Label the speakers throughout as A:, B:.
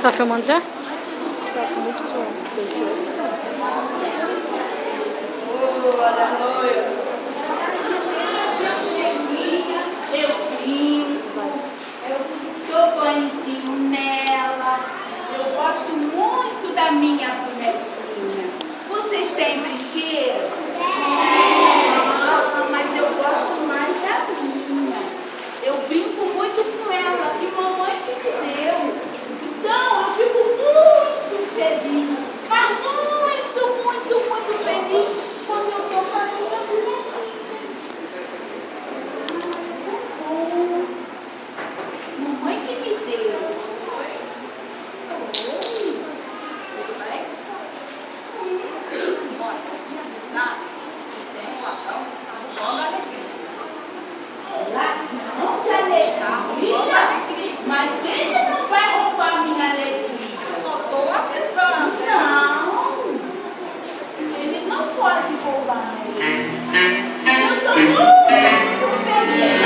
A: Tá filmando já?
B: Tá muito bom.
C: Eu vim, eu dou banhozinho nela. Eu gosto muito da minha bonequinha. Vocês têm brinquedo? Mas eu gosto mais da minha. Eu brinco muito com ela, que mamãe que me deu. Então eu fico muito feliz, mas muito feliz quando eu tô com a minha bonequinha. Mamãe que me deu. Oi, tudo bem? Olha, me avisar que tem um latão roubando alegria. Latão de alegria? Mas ele não vai roubar minha alegria. Eu só estou avisando. Não, ele não pode roubar a alegria. Eu sou muito feliz.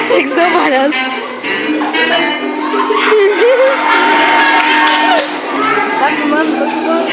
A: Tem que ser palhaço.
B: Tá filmando? Tá filmando?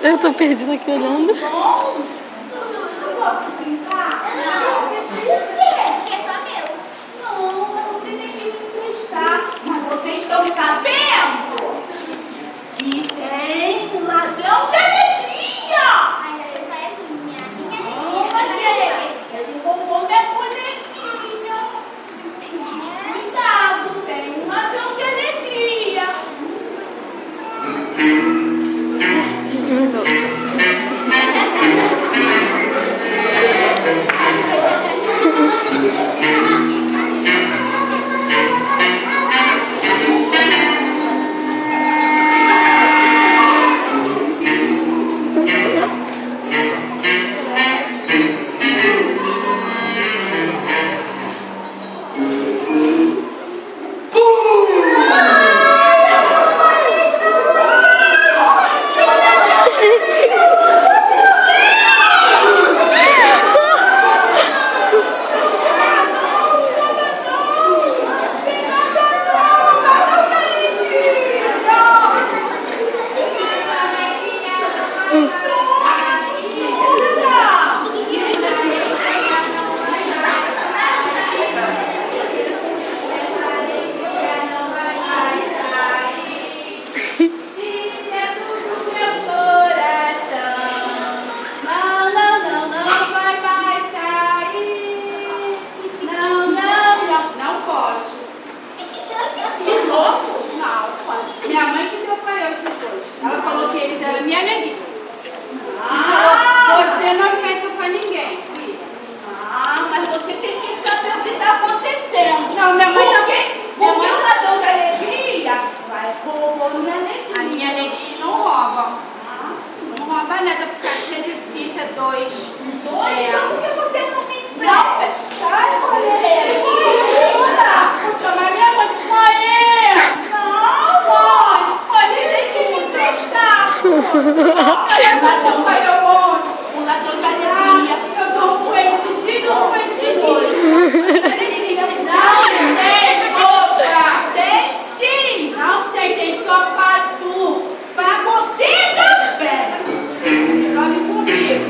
A: Eu tô perdida aqui olhando.
C: Posso brincar? Não. Não, mas você tem que me emprestar. Mas vocês estão sabendo que tem um ladrão de alegria. Ele roubou minha bonequinha. Cuidado, tem um ladrão de alegria. Minha mãe que deu para eu esses dois. Ela falou que eles eram minha alegria. Você não fecha para ninguém, filha. Mas você tem que saber o que está acontecendo. Não, minha mãe também. Minha mãe está dando alegria. Vai roubar minha alegria. A minha alegria não rouba. Não rouba nada, porque acho que é difícil, é dois. Por que você não me empresta? Não, sai, mulher. Vou chamar minha mãe. Ele tem que me emprestar. Ladrão vai eu vou. O ladrão de alegria. Eu dou com ele de dou com ele de Não tem outra. Tem sim. Não tem, tem só pra tu. Pra goteira, velho. Dorme comigo.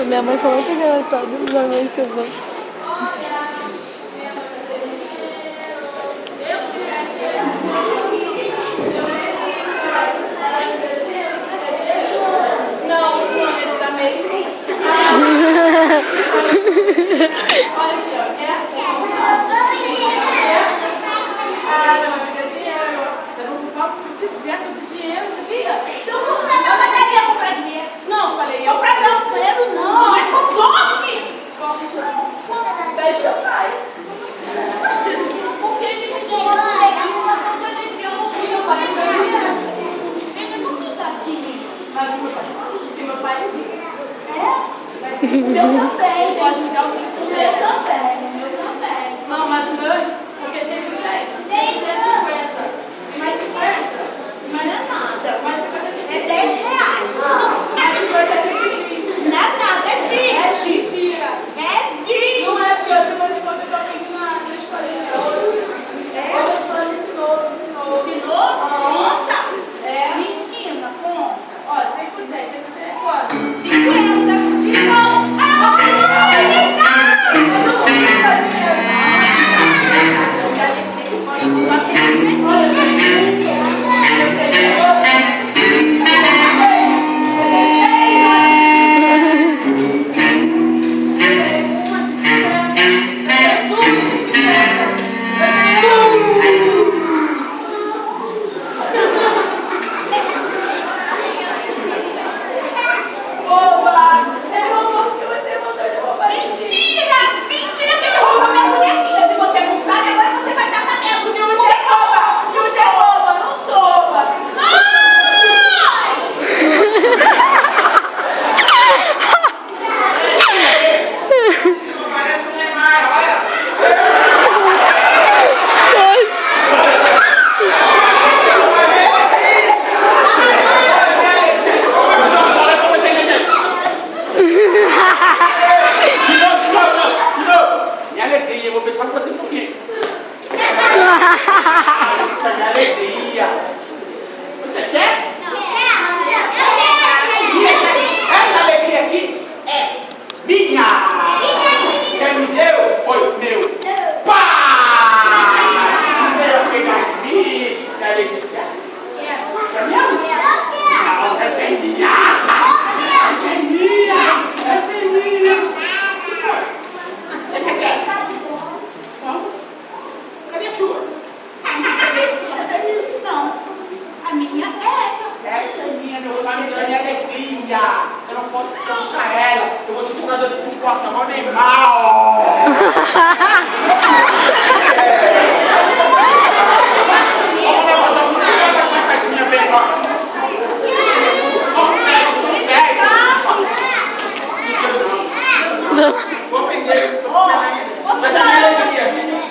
A: Minha mãe foi muito engraçada, minha mãe que eu vou.
C: Não, o João tá meio. Olha aqui, ó. É assim. Ah, não, fica dinheiro. Eu vou comprar o que quiser com esse dinheiro, sabia? Então, não vai comprar dinheiro. Não, falei, eu pra não, dinheiro não. Mas com doce. Beijo teu pai. Por que me ligou? Meu pai não dá dinheiro. Ele não me dá dinheiro. Mas o meu pai, se meu pai me liga. É? Meu também. Pode me dar o que ele quiser. Meu também. Não, mas o meu, porque tem 100. Tem 50. Tem mais 50. Mas não é nada. Mais 50 é 10 reais. Mais 50 é 20. Não é nada, é 20. É mentira. É 20. Não é porque você pode encontrar com alguém na escolinha. É? Eu ensinou. Ensinou? Conta. É. Me ensina, conta. Ó, 100 por 10, 100 por 10 é quanto? 50. Então.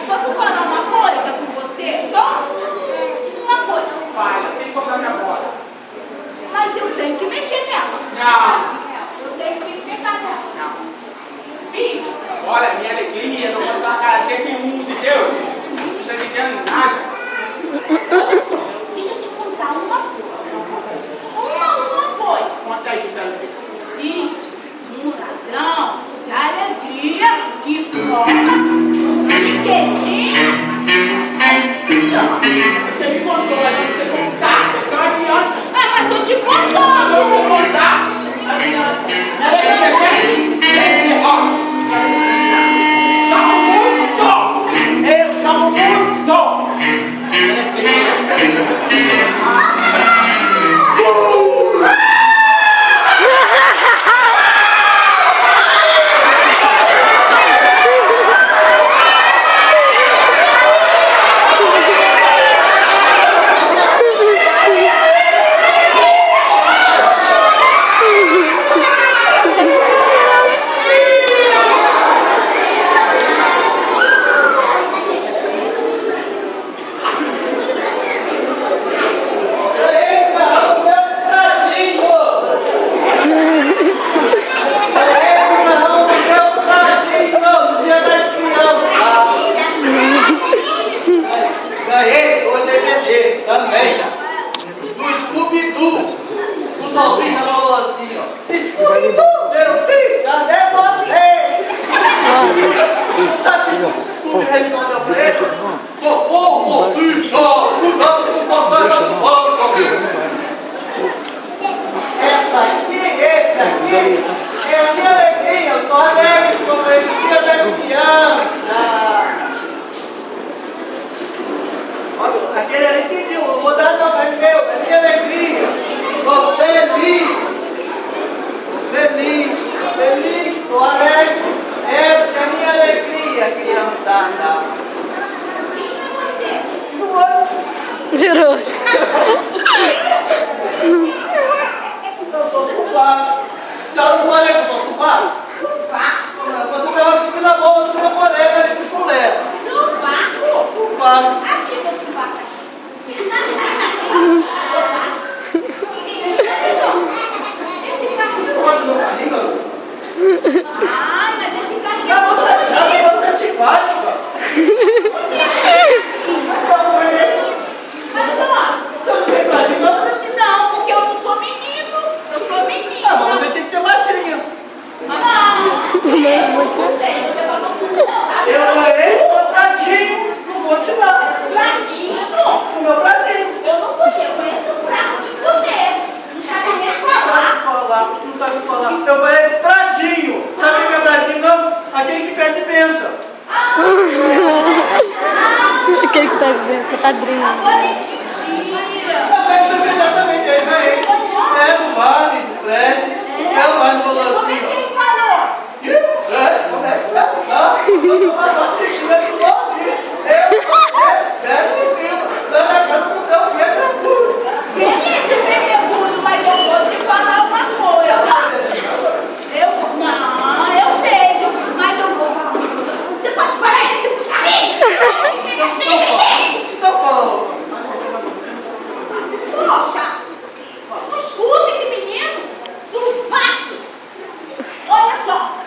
C: Posso falar uma coisa com você? Só uma coisa.
D: Fala, sem tocar minha bola.
C: Mas eu tenho que mexer nela.
D: Não.
C: Eu tenho que pegar nela.
D: Não.
C: Filho,
D: Olha, minha alegria, não posso falar cara, tem um de Deus. Não está entendendo nada.
C: olha só, deixa eu te contar uma coisa. Uma coisa.
D: Conta aí, então.
C: Existe um ladrão de alegria que rouba um brinquedinho.
D: Você me contou, aí você contar, não adianta.
C: Ah, mas tô te
D: Eu vou
C: contando.
D: contar.
E: Tu me respondeu pra ele? Socorro, essa aqui é a minha alegria. Eu estou alegre com a alegria das crianças. Olha, aquele ali pediu, eu vou dar não, é meu, é minha alegria. Estou feliz. Feliz, estou alegre. Essa é a minha alegria, criançada.
A: Jurou.
E: Eu sou supaco. Sabe o que eu falei que eu sou supaco?
C: Suvaco?
E: Você estava pedindo a bola do meu colega ali pro chulé.
C: Suvaco?
E: Supaco.
C: Aqui, meu suvaco. Esse carro.
E: Você pode não cair, garoto?
C: Ai, mas esse carro.
E: Garota chata, garota antipática.
C: Mas ó.
E: Você não tem carinho, não?
C: Não, porque eu não sou menino. Eu sou menina.
E: Ah, mas você tinha que ter batinha.
C: Não. Eu tenho, eu levo a
E: Eu ganhei o meu pratinho. Não vou te dar.
C: pratinho.
E: O meu pratinho.
C: Eu não conheço o prato de comer. Não sabe nem falar.
E: Não sabe falar. Eu falei pratinho. Sabe o que é pratinho, não? Aquele que pede bênção.
A: Aquele que tá vendo, padrinho.
C: Agora entendi.
E: Exatamente, aí ganhei. É o vale de Fred. É o vale falou
C: Como é
E: assim,
C: que
E: ó.
C: ele falou?
E: Como é que é?
C: Quem é esse penegudo? Mas eu vou te falar uma coisa. Eu vejo, mas eu vou falar uma coisa. Você pode parar desse putaria? Poxa, não escuta esse menino. Suvaco. Olha só.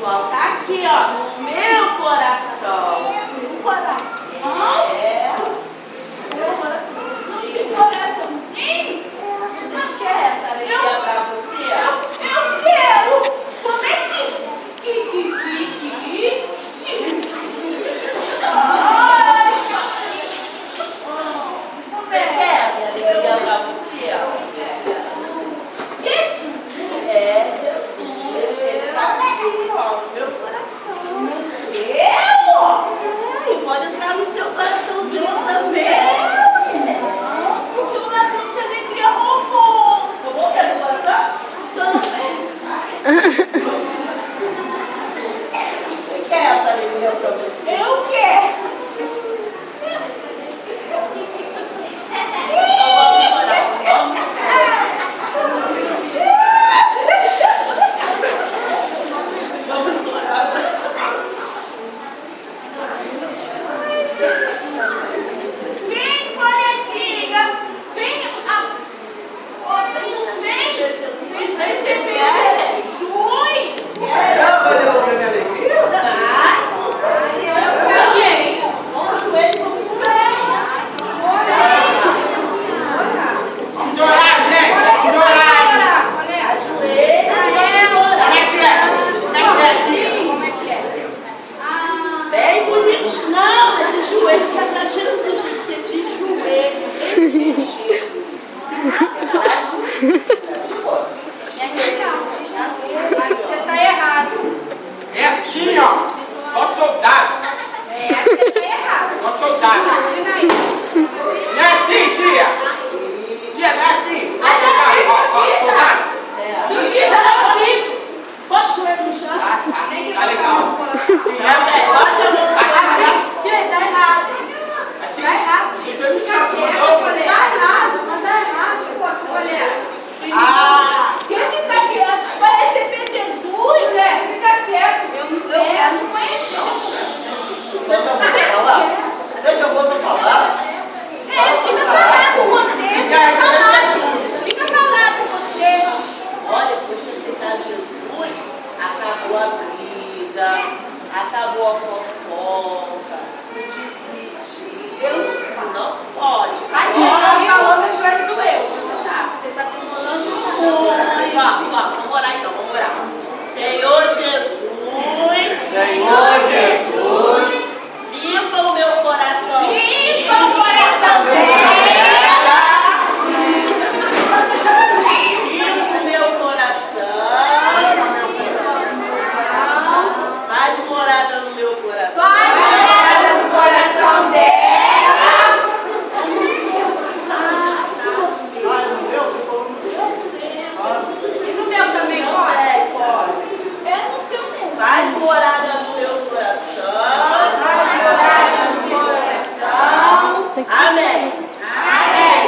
B: pessoal, tá aqui, ó, no meu coração.
C: No coração?
B: É. Meu coraçãozinho.
C: Que coraçãozinho?
B: Você quer essa alegria pra você?
C: Eu quero! Como é Ai!
B: Você quer minha alegria pra você?
C: Jesus!
B: É, Jesus. Ele tá aqui, ó, no meu coração.
C: No seu?
B: Você quer essa alegria pra você?
C: Eu quero. Vem, coleguinha. Vem receber Jesus.
E: Ela vai devolver minha alegria?
B: Vamos joelho, vamos
D: Vamos orar, gente! Vamos orar!
C: Como é que é?
B: bem bonitinho. Não, é de joelho, que é pra Jesus, tem que ser de joelho.
C: Você tá errado.
D: É assim, ó. Ó soldado.
C: Você tá errado.
D: Ó soldado.
C: Imagina aí.
D: Não é assim, tia. Tia, não é assim. Ó soldado, ó soldado.
B: Bota o joelho no chão.
D: Tá legal. Tia,
B: Bate a mão.
C: Tia, tá errado.
D: assim.
C: Tá errado, tia.
D: Deixa eu me tirar,
C: Tá
D: mandou.
C: errado, mas tá errado. Eu posso olhar.
D: Ah!
C: Quem fica quieto? Vai receber Jesus, fica quieto. Eu não conheço.
E: Deixa a moça falar. Deixa a moça falar.
C: Fica calado com você. Fica calado. Fica calado com você.
B: Olha, depois de aceitar Jesus, acabou a briga, acabou a fofoca, o desmentir. Não pode.
C: A tia falou, meu joelho doeu. Você tá demorando.
B: Vamos orar então, vamos orar. Senhor Jesus,
E: Senhor Jesus,
B: limpa o meu coração.
C: Limpa o coração dela.
B: Limpa o meu coração. Faz morada no meu coração.
C: Vai morada no coração dela.
E: ai meu Deus, eu tô
C: E no meu também pode?
B: Pode.
C: É no seu mesmo.
B: Faz morada no meu coração.
C: Vai morada no coração.
B: Amém.
C: Amém.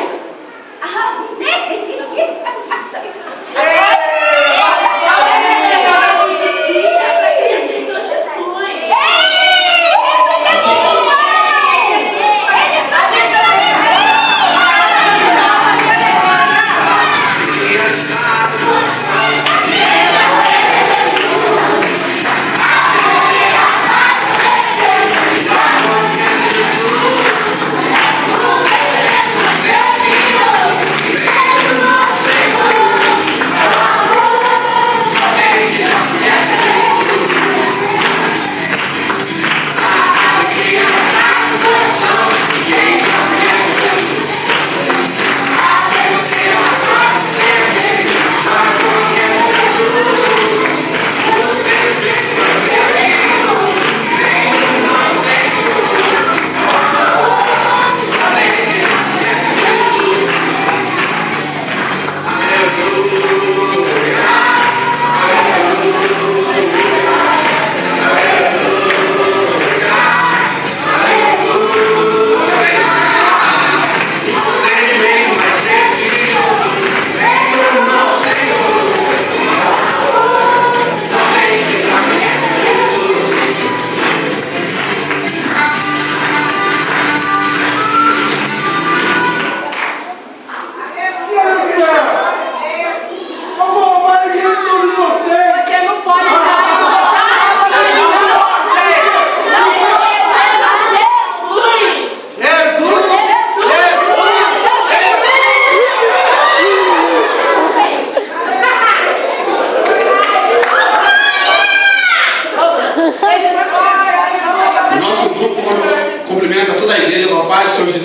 F: Nosso grupo cumprimenta toda a igreja com a paz do Senhor Jesus.